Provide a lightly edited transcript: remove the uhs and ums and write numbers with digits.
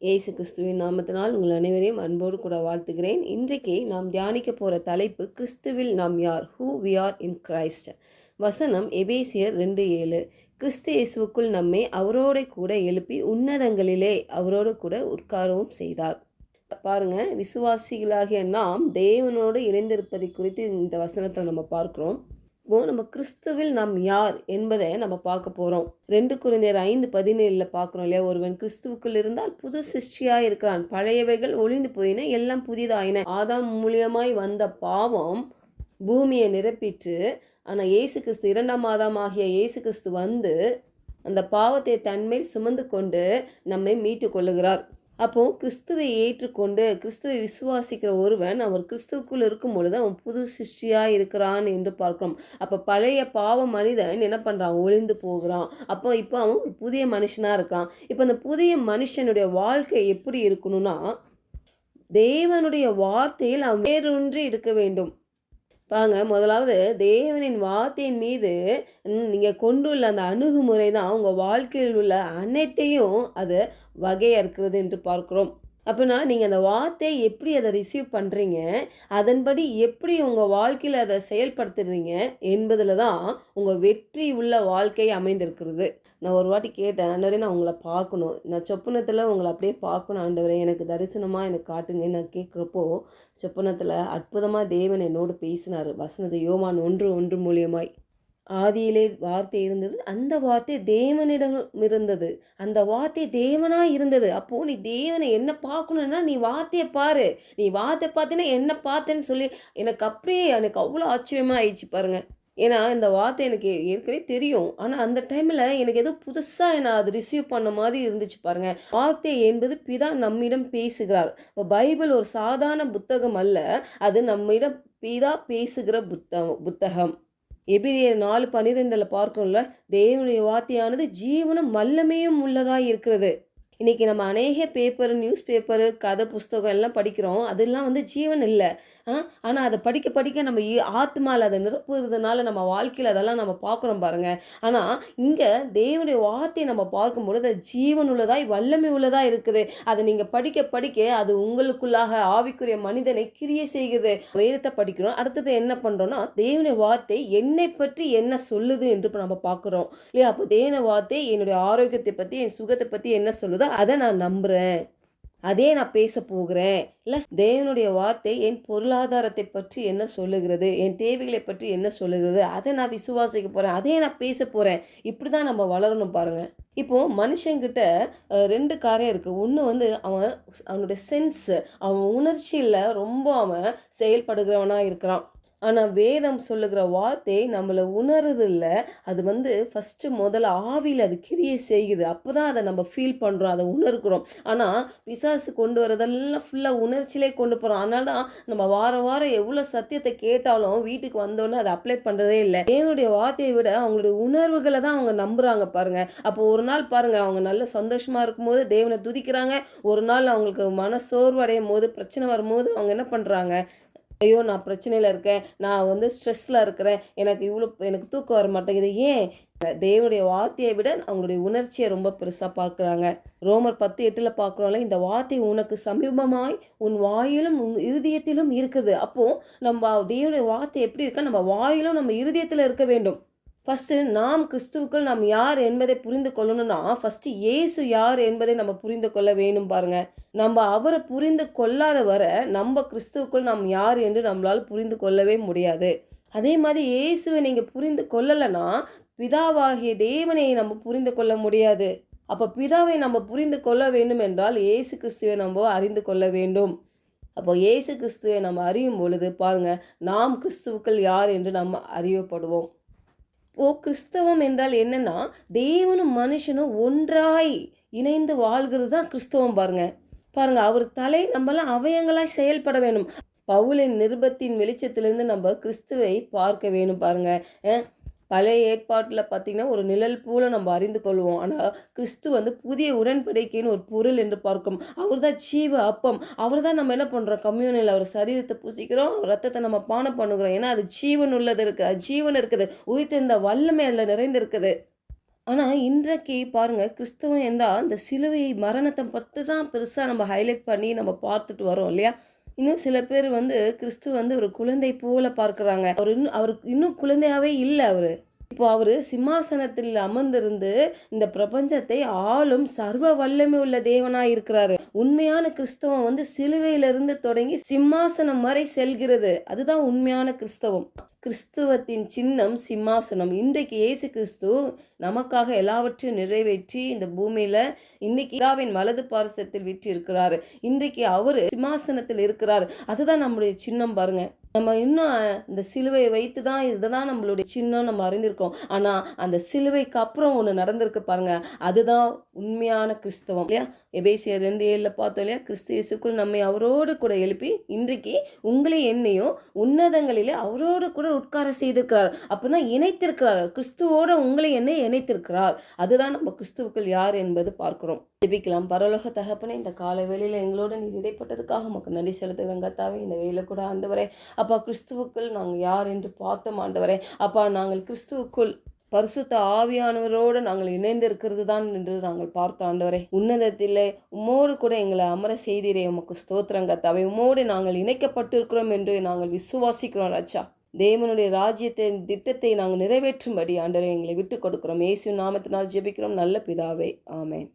இயேசு கிறிஸ்துவின் நாமத்தினால் உங்கள் அனைவரையும் அன்போடு கூட வாழ்த்துகிறேன். இன்றைக்கு நாம் தியானிக்க போகிற தலைப்பு கிறிஸ்துவில் நாம் யார், who we are in Christ. வசனம் எபேசியர் 2:7. கிறிஸ்து இயேசுவுக்குள் நம்மை அவரோடு கூட எழுப்பி உன்னதங்களிலே அவரோடு கூட உட்காரவும் செய்தார். பாருங்க, விசுவாசிகளாகிய நாம் தேவனோடு இணைந்திருப்பதை குறித்து இந்த வசனத்தில் நம்ம பார்க்குறோம். நம்ம கிறிஸ்துவில் நாம் யார் என்பதை நம்ம பார்க்க போகிறோம். 2 கொரிந்தியர் 5:17 பார்க்குறோம் இல்லையா? ஒருவன் கிறிஸ்துவுக்குள் இருந்தால் புது சிருஷ்டியாக இருக்கிறான், பழையவைகள் ஒளிந்து போயின, எல்லாம் புதிதாயின. ஆதாம் மூலியமாய் வந்த பாவம் பூமியை நிரப்பிட்டு, ஆனால் இயேசு கிறிஸ்து 2ஆம் ஆதாம் ஆகிய இயேசு கிறிஸ்து வந்து அந்த பாவத்தை தன்மேல் சுமந்து கொண்டு நம்மை மீட்டு கொள்ளுகிறார். அப்போது கிறிஸ்துவை ஏற்றுக்கொண்டு கிறிஸ்துவை விசுவாசிக்கிற ஒருவன் அவர் கிறிஸ்துவுக்குள் இருக்கும் பொழுது அவன் புது சிருஷ்டியாக இருக்கிறான் என்று பார்க்கிறோம். அப்போ பழைய பாவ மனிதன் என்ன பண்ணுறான்? ஒளிந்து போகிறான். இப்போ அவன் ஒரு புதிய மனுஷனாக இருக்கிறான். இப்போ அந்த புதிய மனுஷனுடைய வாழ்க்கை எப்படி இருக்கணும்னா, தேவனுடைய வார்த்தையில் அவன் வேரூன்றி இருக்க வேண்டும். முதலாவது தேவனின் வார்த்தையின் மீது நீங்கள் கொண்டுள்ள அந்த அணுகுமுறை தான் உங்கள் வாழ்க்கையில் உள்ள அனைத்தையும் அது வகையறுக்கிறது என்று பார்க்குறோம். அப்படின்னா நீங்கள் அந்த வார்த்தையை எப்படி அதை ரிசீவ் பண்ணுறீங்க, அதன்படி எப்படி உங்கள் வாழ்க்கையில் அதை செயல்படுத்துறீங்க என்பதில் தான் உங்கள் வெற்றி உள்ள வாழ்க்கை அமைந்திருக்கிறது. நான் ஒரு வாட்டி கேட்டேன், ஆண்டவரே நான் உங்களை பார்க்கணும், நான் சொப்பனத்தில் உங்களை அப்படியே பார்க்கணும் ஆண்டவரே, எனக்கு தரிசனமாக எனக்கு காட்டுங்க. நான் கேட்குறப்போ சொப்பனத்தில் அற்புதமாக தேவன் என்னோடு பேசினார். வசனத்தை யோவான் 1:1 மூலியமாய். ஆதியிலே வார்த்தை இருந்தது, அந்த வார்த்தை தேவனிடம் இருந்தது, அந்த வார்த்தை தேவனாக இருந்தது. அப்போது நீ தேவனை என்ன பார்க்கணுன்னா நீ வார்த்தையை பாரு, நீ வார்த்தை பார்த்தீங்கன்னா என்ன பார்த்தேன்னு சொல்லி எனக்கு அவ்வளோ ஆச்சரியமாக ஆயிடுச்சு பாருங்கள். ஏன்னா இந்த வார்த்தை எனக்கு ஏற்கனவே தெரியும், ஆனால் அந்த டைமில் எனக்கு ஏதோ புதுசாக நான் அது ரிசீவ் பண்ண மாதிரி இருந்துச்சு பாருங்கள். வார்த்தை என்பது பிதா நம்மிடம் பேசுகிறார். இப்போ பைபிள் ஒரு சாதாரண புத்தகம் அல்ல, அது நம்மிடம் பிதா பேசுகிற புத்தகம். எபிரேயர் 4:12 பார்க்கணும்ல, தேவனுடைய வார்த்தையானது ஜீவனும் வல்லமையும் உள்ளதாக இருக்கிறது. இன்றைக்கி நம்ம அநேக நியூஸ் பேப்பரு, கதை புஸ்தகம் எல்லாம் படிக்கிறோம், அதெல்லாம் ஜீவன் இல்லை. ஆனால் அதை படிக்க நம்ம ஆத்மாவில் அதை நிரப்புறதுனால நம்ம வாழ்க்கையில் அதெல்லாம் நம்ம பார்க்குறோம் பாருங்கள். ஆனால் இங்கே தேவனுடைய வார்த்தையை நம்ம பார்க்கும்பொழுது அது ஜீவன் உள்ளதாய் வல்லமை உள்ளதாக இருக்குது. அதை நீங்கள் படிக்க அது உங்களுக்குள்ளாக ஆவிக்குரிய மனிதனை கிரியை செய்கிறது. வேதத்தை படிக்கிறோம், அடுத்தது என்ன பண்ணுறோன்னா தேவனுடைய வார்த்தை என்னை பற்றி என்ன சொல்லுது என்று நம்ம பார்க்குறோம் இல்லையா? அப்போ தேவனுடைய வார்த்தை என்னுடைய ஆரோக்கியத்தை பற்றி, என் சுகத்தை பற்றி என்ன சொல்லுதோ அதை நான் நம்புகிறேன், அதே நான் பேச போகிறேன். இல்லை, தேவனுடைய வார்த்தை என் பொருளாதாரத்தை பற்றி என்ன சொல்லுகிறது, என் தேவைகளை பற்றி என்ன சொல்லுகிறது, அதை நான் விசுவாசிக்க போகிறேன், அதே நான் பேச போகிறேன். இப்படி தான் நம்ம வளரணும் பாருங்கள். இப்போது மனுஷங்கிட்ட 2 காரியம் இருக்குது. ஒன்று அவனுடைய சென்ஸ், அவன் உணர்ச்சியில் ரொம்ப அவன் செயல்படுகிறவனாக இருக்கிறான். ஆனால் வேதம் சொல்லுகிற வார்த்தை நம்மளை உணருதில்லை. அது ஃபஸ்ட்டு முதல்ல ஆவியில் அது கிரியை செய்யுது. அப்போ தான் அதை நம்ம ஃபீல் பண்ணுறோம், அதை உணர்கிறோம். ஆனால் பிசாசு கொண்டு வரதெல்லாம் ஃபுல்லாக உணர்ச்சியிலே கொண்டு போகிறோம். அதனால தான் நம்ம வாரம் எவ்வளோ சத்தியத்தை கேட்டாலும் வீட்டுக்கு வந்தோன்னே அதை அப்ளை பண்ணுறதே இல்லை. தேவனுடைய வார்த்தையை விட அவங்களுடைய உணர்வுகளை தான் அவங்க நம்புகிறாங்க பாருங்கள். அப்போ ஒரு நாள் பாருங்கள், அவங்க நல்ல சந்தோஷமாக இருக்கும்போது தேவனை துதிக்கிறாங்க. ஒரு நாள் அவங்களுக்கு மன சோர்வு அடையும் போது, பிரச்சனை வரும்போது அவங்க என்ன பண்ணுறாங்க? ஐயோ நான் பிரச்சனையில் இருக்கேன், நான் ஸ்ட்ரெஸ்ஸில் இருக்கிறேன், எனக்கு தூக்கம் வர மாட்டேங்குது. ஏன்? தேவனுடைய வார்த்தையை விட அவங்களுடைய உணர்ச்சியை ரொம்ப பெருசாக பார்க்குறாங்க. ரோமர் 10:8 பார்க்குறோம்ல, இந்த வார்த்தை உனக்கு சமீபமாய் உன் வாயிலும் உன் இருதயத்திலும் இருக்குது. அப்போது நம்ம தேவனுடைய வார்த்தை எப்படி இருக்கா, நம்ம வாயிலும் நம்ம இருதயத்தில் இருக்க வேண்டும். ஃபஸ்ட்டு நாம் கிறிஸ்துவுக்குள் நாம் யார் என்பதை புரிந்து கொள்ளணும்னா ஃபஸ்ட்டு இயேசு யார் என்பதை நம்ம புரிந்து கொள்ள வேணும் பாருங்கள். நம்ம அவரை புரிந்து கொள்ளாத வர நம்ம கிறிஸ்துவுக்குள் நாம் யார் என்று நம்மளால் புரிந்து கொள்ளவே முடியாது. அதே மாதிரி இயேசுவை நீங்கள் புரிந்து கொள்ளலைன்னா பிதாவாகிய தேவனை நம்ம புரிந்து கொள்ள முடியாது. அப்போ பிதாவை நம்ம புரிந்து கொள்ள வேண்டும் என்றால் இயேசு கிறிஸ்துவை நம்ம அறிந்து கொள்ள வேண்டும். அப்போ இயேசு கிறிஸ்துவை நம்ம அறியும் பொழுது பாருங்கள், நாம் கிறிஸ்துவுக்குள் யார் என்று நம்ம அறியப்படுவோம். கிறிஸ்தவம் என்றால் என்னன்னா, தேவனும் மனுஷனும் ஒன்றாய் இணைந்து வாழ்கிறது தான் கிறிஸ்தவம் பாருங்க. அவர் தலை, நம்மளாம் அவயங்களாய் செயல்பட வேணும். பவுலின் நிருபத்தின் வெளிச்சத்திலிருந்து நம்ம கிறிஸ்துவை பார்க்க வேணும் பாருங்க. பழைய ஏற்பாட்டில் பார்த்திங்கன்னா ஒரு நிழல் போல நம்ம அறிந்து கொள்வோம். ஆனால் கிறிஸ்து புதிய உடன்படிக்கைன்னு ஒரு பொருள் என்று பார்க்கும். அவர் தான் ஜீவ அப்பம். அவர் தான் நம்ம என்ன பண்ணுறோம், கம்யூனில் அவர் சரீரத்தை பூசிக்கிறோம், ரத்தத்தை நம்ம பானம் பண்ணுகிறோம். ஏன்னா அது ஜீவன் உள்ளது இருக்குது, அது ஜீவன் இருக்குது, உயிர்த்தெழுந்த வல்லமை அதில் நிறைந்திருக்குது. ஆனால் இன்றைக்கு பாருங்கள், கிறிஸ்தவம் என்றால் இந்த சிலுவை மரணத்தை பற்றி தான் பெருசாக நம்ம ஹைலைட் பண்ணி நம்ம பார்த்துட்டு வரோம் இல்லையா? இன்னும் சில பேர் கிறிஸ்து ஒரு குழந்தை போல பார்க்குறாங்க. அவருக்கு இன்னும் குழந்தையாகவே இல்லை அவர். இப்போ அவர் சிம்மாசனத்தில் அமர்ந்திருந்து இந்த பிரபஞ்சத்தை ஆளும் சர்வ வல்லமை உள்ள தேவனாய் இருக்கிறாரு. உண்மையான கிறிஸ்தவம் சிலுவையிலிருந்து தொடங்கி சிம்மாசனம் வரை செல்கிறது. அதுதான் உண்மையான கிறிஸ்தவம். கிறிஸ்துவத்தின் சின்னம் சிம்மாசனம். இன்றைக்கு இயேசு கிறிஸ்து நமக்காக எல்லாவற்றையும் நிறைவேற்றி இந்த பூமியில இன்னைக்கு பிதாவின் வலது பார்சத்தில் வீற்றிருக்கிறாரு. இன்றைக்கு அவரு சிம்மாசனத்தில் இருக்கிறார். அதுதான் நம்முடைய சின்னம் பாருங்க. நம்ம இன்னும் இந்த சிலுவையை வைத்து தான் இதுதான் நம்மளுடைய சின்னம் நம்ம அறிந்திருக்கோம். ஆனால் அந்த சிலுவைக்கு அப்புறம் ஒன்று நடந்திருக்கு பாருங்க, அதுதான் உண்மையான கிறிஸ்தவம் இல்லையா? எபேசியர் 2:7 பார்த்தோம் இல்லையா? கிறிஸ்து இயேசுக்குள் நம்மை அவரோடு கூட எழுப்பி இன்றைக்கு உங்களை என்னையும் உன்னதங்களிலே அவரோடு கூட உட்கார செய்திருக்கிறார். அப்படின்னா இணைத்திருக்கிறார். கிறிஸ்துவோட உங்களை என்னை இணைத்திருக்கிறார். அதுதான் நம்ம கிறிஸ்துவுக்குள் யார் என்பது பார்க்கிறோம். ஜெபிக்கலாம். பரலோக தகப்பனே, இந்த காலை வேளையில் எங்களோட நீர் இடைப்பட்டதுக்காக உமக்கு நன்றி செலுத்துகிறேன் கர்த்தாவே. இந்த வேலை கூட ஆண்டவரே அப்பா, கிறிஸ்துவுக்குள் நாங்கள் யார் என்று பார்த்தோம் ஆண்டவரே. அப்பா, நாங்கள் கிறிஸ்துவுக்குள் பரிசுத்த ஆவியானவரோடு நாங்கள் இணைந்திருக்கிறது தான் என்று நாங்கள் பார்த்த ஆண்டவரே. உன்னதத்திலே உம்மோடு கூட எங்களை அமர செய்தீரே, உமக்கு ஸ்தோத்திரம் கர்த்தாவே. உம்மோடு நாங்கள் இணைக்கப்பட்டிருக்கிறோம் என்று நாங்கள் விசுவாசிக்கிறோம் ராஜா. தேவனுடைய ராஜ்யத்தின் திட்டத்தை நாங்கள் நிறைவேற்றும்படி ஆண்டவரே எங்களை விட்டு கொடுக்கிறோம். இயேசு நாமத்தினால் ஜெபிக்கிறோம் நல்ல பிதாவே, ஆமென்.